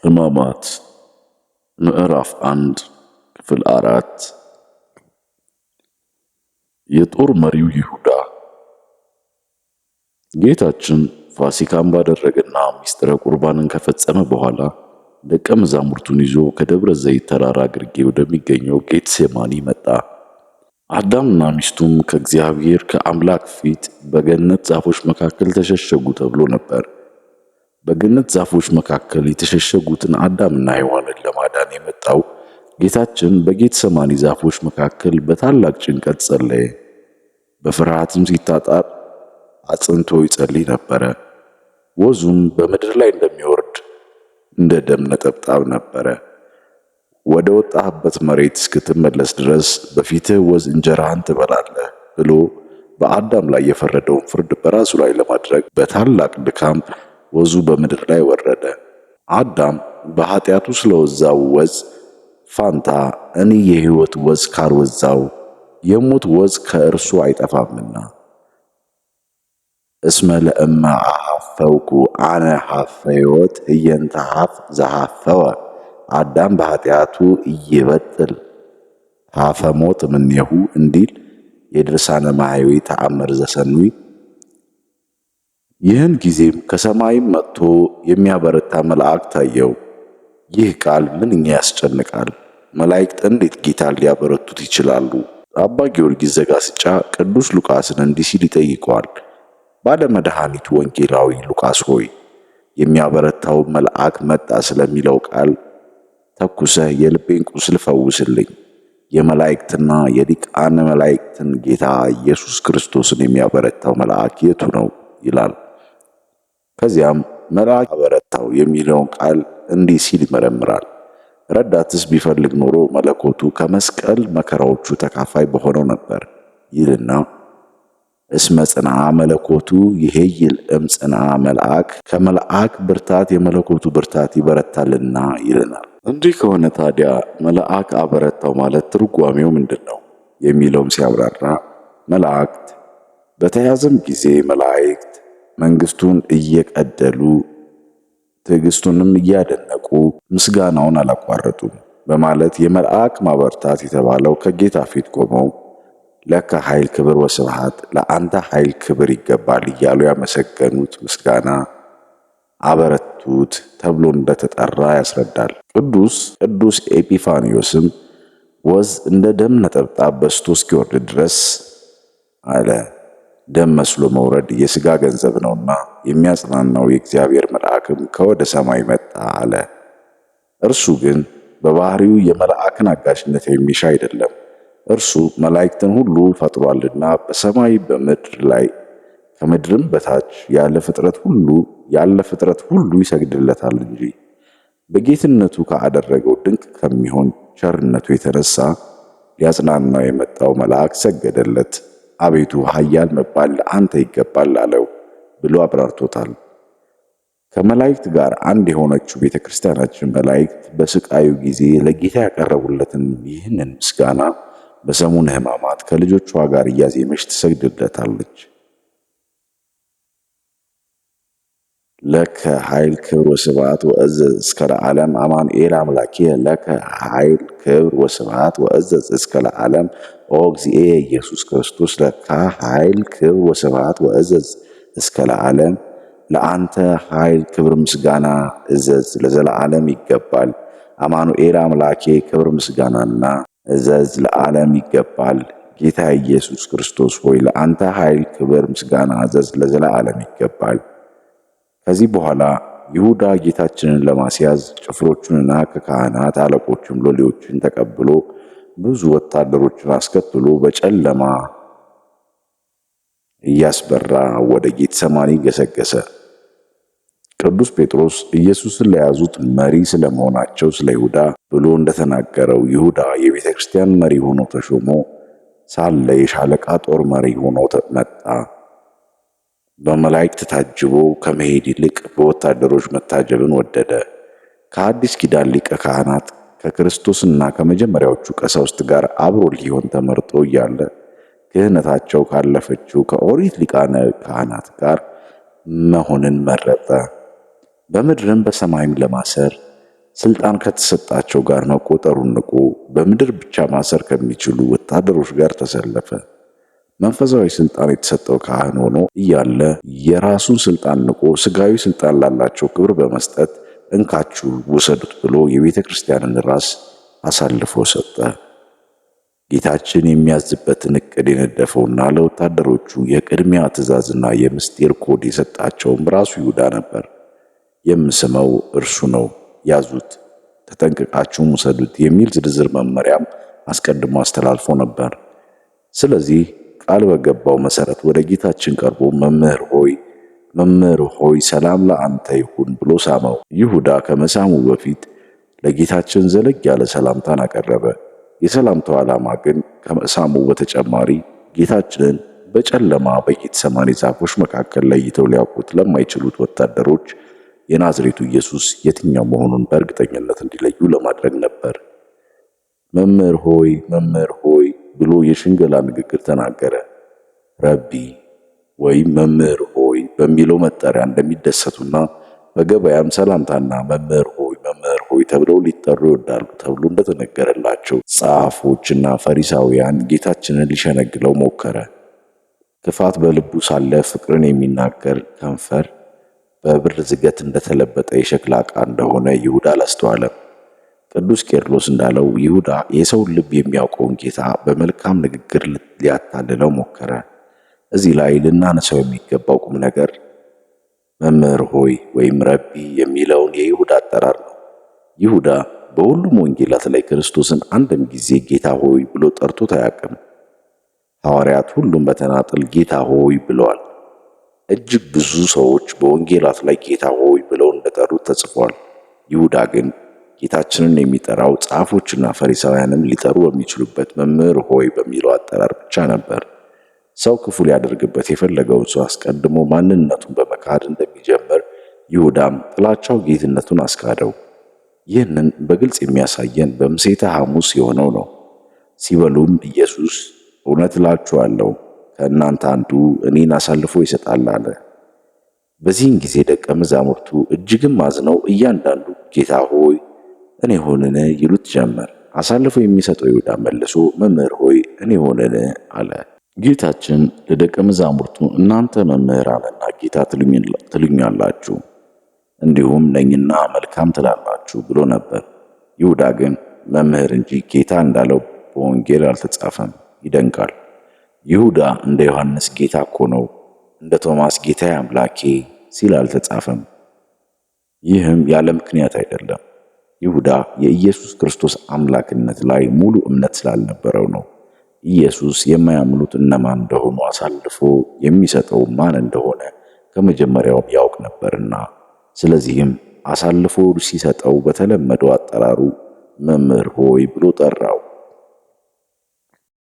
ሕማማት ምዕራፍ 1 ክፍል 4 የጦር መሪው ይሁዳ። ጌታችን ፋሲካን ባደረገና ምስጢረ ቁርባንን ከፈጸመ በኋላ ደቀ መዛሙርቱን ይዞ ከደብረ ዘይት ተራራ ግርጌ ወደሚገኘው ጌትሴማኒ መጣ። አዳምና ሚስቱም ከእግዚአብሔር ከአምላክ ፊት በገነት ዛፎች መካከል ተሸሸጉ ተብሎ ነበር። በገነት ዛፎች መካከል የተሸሸጉትን አዳምና ሔዋንን ለማዳን የመጣው ጌታችን በጌትሰማኒ ዛፎች መካከል በታላቅ ጭንቀት ጸለየ። በፍርሃትም ሲታጣር አጽንቶ ይጸልይ ነበረ። ወዙም በምድር ላይ እንደሚወርድ እንደ ደም ነጠብጣብ ነበረ። ወደ ወጣህበት መሬት እስክትመለስ ድረስ በፊትህ ወዝ እንጀራህን ትበላለህ ብሎ በአዳም ላይ የፈረደውን ፍርድ በራሱ ላይ ለማድረግ በታላቅ ድካም ወዙ በምድር ላይ ወረደ። አዳም በኃጢአቱ ስለወዛው ወዝ ፋንታ እኔ የሕይወት ወዝ ካልወዛው የሞት ወዝ ከእርሱ አይጠፋምና እስመ ለእመ አሐፈውኩ አነ ሐፈ ሕይወት እየንተ ሐፍ ዘሐፈወ አዳም በኃጢአቱ እይበጥል ሐፈ ሞት እምኔሁ እንዲል የድርሳነ ማኅየዊ ተአምር ዘሰኑይ። ይህን ጊዜም ከሰማይም መጥቶ የሚያበረታ መልአክ ታየው። ይህ ቃል ምንኛ ያስጨንቃል! መላእክት እንዴት ጌታን ሊያበረቱት ይችላሉ? አባ ጊዮርጊስ ዘጋስጫ ቅዱስ ሉቃስን እንዲህ ሲል ይጠይቀዋል። ባለመድኃኒቱ ወንጌላዊ ሉቃስ ሆይ የሚያበረታው መልአክ መጣ ስለሚለው ቃል ተኩሰህ የልቤን ቁስል ፈውስልኝ። የመላእክትና የሊቃነ መላእክትን ጌታ ኢየሱስ ክርስቶስን የሚያበረታው መልአክ የቱ ነው ይላል። ከዚያም መልአክ አበረታው የሚለውን ቃል እንዲህ ሲል ይመረምራል። ረዳትስ ቢፈልግ ኖሮ መለኮቱ ከመስቀል መከራዎቹ ተካፋይ በሆነው ነበር ይልና እስመ ጽንዓ መለኮቱ ይሄይል እምጽንዓ መልአክ ከመልአክ ብርታት የመለኮቱ ብርታት ይበረታልና ይልናል። እንዲህ ከሆነ ታዲያ መልአክ አበረታው ማለት ትርጓሜው ምንድን ነው የሚለውም ሲያብራራ መላእክት በተያዘም ጊዜ መላእክት መንግስቱን እየቀደሉ ትዕግስቱንም እያደነቁ ምስጋናውን አላቋረጡም በማለት የመልአክ ማበርታት የተባለው ከጌታ ፊት ቆመው ለከ ኃይል ክብር ወስብሐት ለአንተ ኃይል ክብር ይገባል እያሉ ያመሰገኑት ምስጋና አበረቱት ተብሎ እንደተጠራ ያስረዳል። ቅዱስ ኤጲፋንዮስም ወዝ እንደ ደም ነጠብጣብ በስቶ እስኪወርድ ድረስ አለ። ደም መስሎ መውረድ የሥጋ ገንዘብ ነውና የሚያጽናናው የእግዚአብሔር መልአክም ከወደ ሰማይ መጣ አለ። እርሱ ግን በባህሪው የመልአክን አጋዥነት የሚሻ አይደለም። እርሱ መላእክትን ሁሉ ፈጥሯልና በሰማይ በምድር ላይ ከምድርም በታች ያለ ፍጥረት ሁሉ ይሰግድለታል እንጂ በጌትነቱ ካደረገው ድንቅ ከሚሆን ቸርነቱ የተነሳ ሊያጽናናው የመጣው መልአክ ሰገደለት። አቤቱ ኃያል መባል ለአንተ ይገባል አለው ብሎ አብራርቶታል። ከመላእክት ጋር አንድ የሆነችው ቤተክርስቲያናችን መላእክት በስቃዩ ጊዜ ለጌታ ያቀረቡለትን ይህንን ምስጋና በሰሙነ ሕማማት ከልጆቿ ጋር እያዜመች ትሰግድለታለች። ለከ ኃይል ክብር ወስብሐት ወእዘዝ እስከ ለዓለም አማኑኤል አምላኬ ለከ ኃይል ክብር ወስብሐት ወእዘዝ እስከ ለዓለም ኦ እግዚእየ ኢየሱስ ክርስቶስ ለከ ኃይል ክብር ወስብሐት ወእዘዝ እስከ ለዓለም ለአንተ ኃይል ክብር ምስጋና እዘዝ ለዘላለም ይገባል። አማኑኤል አምላኬ ክብር ምስጋናና እዘዝ ለዓለም ይገባል። ጌታ ኢየሱስ ክርስቶስ ሆይ ለአንተ ኃይል ክብር ምስጋና እዘዝ ለዘላለም ይገባል። ከዚህ በኋላ ይሁዳ ጌታችንን ለማስያዝ ጭፍሮቹንና ከካህናት አለቆችም ሎሌዎችን ተቀብሎ ብዙ ወታደሮችን አስከትሎ በጨለማ እያስበራ ወደ ጌትሰማኒ ገሰገሰ። ቅዱስ ጴጥሮስ ኢየሱስን ለያዙት መሪ ስለመሆናቸው ስለ ይሁዳ ብሎ እንደተናገረው ይሁዳ የቤተ ክርስቲያን መሪ ሆኖ ተሾሞ ሳለ የሻለቃ ጦር መሪ ሆኖ መጣ። በመላእክት ታጅቦ ከመሄድ ይልቅ በወታደሮች መታጀብን ወደደ። ከአዲስ ኪዳን ሊቀ ካህናት ከክርስቶስና ከመጀመሪያዎቹ ቀሳውስት ጋር አብሮ ሊሆን ተመርጦ እያለ ክህነታቸው ካለፈችው ከኦሪት ሊቃነ ካህናት ጋር መሆንን መረጠ። በምድርም በሰማይም ለማሰር ስልጣን ከተሰጣቸው ጋር መቆጠሩን ንቆ በምድር ብቻ ማሰር ከሚችሉ ወታደሮች ጋር ተሰለፈ። መንፈሳዊ ስልጣን የተሰጠው ካህን ሆኖ እያለ የራሱን ስልጣን ንቆ ስጋዊ ስልጣን ላላቸው ክብር በመስጠት እንካችሁ ውሰዱት ብሎ የቤተ ክርስቲያንን ራስ አሳልፎ ሰጠ። ጌታችን የሚያዝበትን ዕቅድ የነደፈውና ለወታደሮቹ የቅድሚያ ትእዛዝና የምስጢር ኮድ የሰጣቸውም ራሱ ይሁዳ ነበር። የምስመው እርሱ ነው፣ ያዙት፣ ተጠንቅቃችሁም ውሰዱት የሚል ዝርዝር መመሪያም አስቀድሞ አስተላልፎ ነበር። ስለዚህ ቃል በገባው መሰረት ወደ ጌታችን ቀርቦ መምህር ሆይ ሰላም ለአንተ ይሁን ብሎ ሳመው። ይሁዳ ከመሳሙ በፊት ለጌታችን ዘለግ ያለ ሰላምታን አቀረበ። የሰላምታው ዓላማ ግን ከመሳሙ በተጨማሪ ጌታችንን በጨለማ በጌቴሴማኒ ዛፎች መካከል ለይተው ሊያውቁት ለማይችሉት ወታደሮች የናዝሬቱ ኢየሱስ የትኛው መሆኑን በእርግጠኝነት እንዲለዩ ለማድረግ ነበር። መምህር ሆይ ብሎ የሽንገላ ንግግር ተናገረ። ረቢ ወይም መምህር ሆይ በሚለው መጠሪያ እንደሚደሰቱና በገበያም ሰላምታና መምህር ሆይ ተብለው ሊጠሩ ይወዳሉ ተብሎ እንደተነገረላቸው ጸሐፎችና ፈሪሳውያን ጌታችንን ሊሸነግለው ሞከረ። ክፋት በልቡ ሳለ ፍቅርን የሚናገር ከንፈር በብር ዝገት እንደተለበጠ የሸክላ ዕቃ እንደሆነ ይሁዳ አላስተዋለም። ቅዱስ ቄርሎስ እንዳለው ይሁዳ የሰውን ልብ የሚያውቀውን ጌታ በመልካም ንግግር ሊያታልለው ሞከረ። እዚህ ላይ ልናነሳው የሚገባው ቁም ነገር መምህር ሆይ ወይም ረቢ የሚለውን የይሁዳ አጠራር ነው። ይሁዳ በሁሉም ወንጌላት ላይ ክርስቶስን አንድም ጊዜ ጌታ ሆይ ብሎ ጠርቶት አያውቅም። ሐዋርያት ሁሉም በተናጠል ጌታ ሆይ ብለዋል። እጅግ ብዙ ሰዎች በወንጌላት ላይ ጌታ ሆይ ብለው እንደጠሩት ተጽፏል። ይሁዳ ግን ጌታችንን የሚጠራው ጸሐፎችና ፈሪሳውያንም ሊጠሩ በሚችሉበት መምህር ሆይ በሚለው አጠራር ብቻ ነበር። ሰው ክፉ ሊያደርግበት የፈለገውን ሰው አስቀድሞ ማንነቱን በመካድ እንደሚጀምር ይሁዳም ጥላቻው ጌትነቱን አስካደው። ይህንን በግልጽ የሚያሳየን በምሴተ ሐሙስ የሆነው ነው። ሲበሉም ኢየሱስ እውነት እላችኋለሁ ከእናንተ አንዱ እኔን አሳልፎ ይሰጣል አለ። በዚህን ጊዜ ደቀ መዛሙርቱ እጅግም አዝነው እያንዳንዱ ጌታ ሆይ እኔ ሆንን ይሉት ጀመር። አሳልፎ የሚሰጠው ይሁዳ መልሶ መምህር ሆይ እኔ ሆንን አለ። ጌታችን ለደቀ መዛሙርቱ እናንተ መምህራንና ጌታ ትሉኛላችሁ እንዲሁም ነኝና መልካም ትላላችሁ ብሎ ነበር። ይሁዳ ግን መምህር እንጂ ጌታ እንዳለው በወንጌል አልተጻፈም። ይደንቃል። ይሁዳ እንደ ዮሐንስ ጌታ እኮ ነው፣ እንደ ቶማስ ጌታዬ አምላኬ ሲል አልተጻፈም። ይህም ያለ ምክንያት አይደለም። ይሁዳ የኢየሱስ ክርስቶስ አምላክነት ላይ ሙሉ እምነት ስላልነበረው ነው። ኢየሱስ የማያምኑት እነማን እንደሆኑ አሳልፎ የሚሰጠው ማን እንደሆነ ከመጀመሪያውም ያውቅ ነበርና፣ ስለዚህም አሳልፎ ሲሰጠው በተለመደው አጠራሩ መምህር ሆይ ብሎ ጠራው።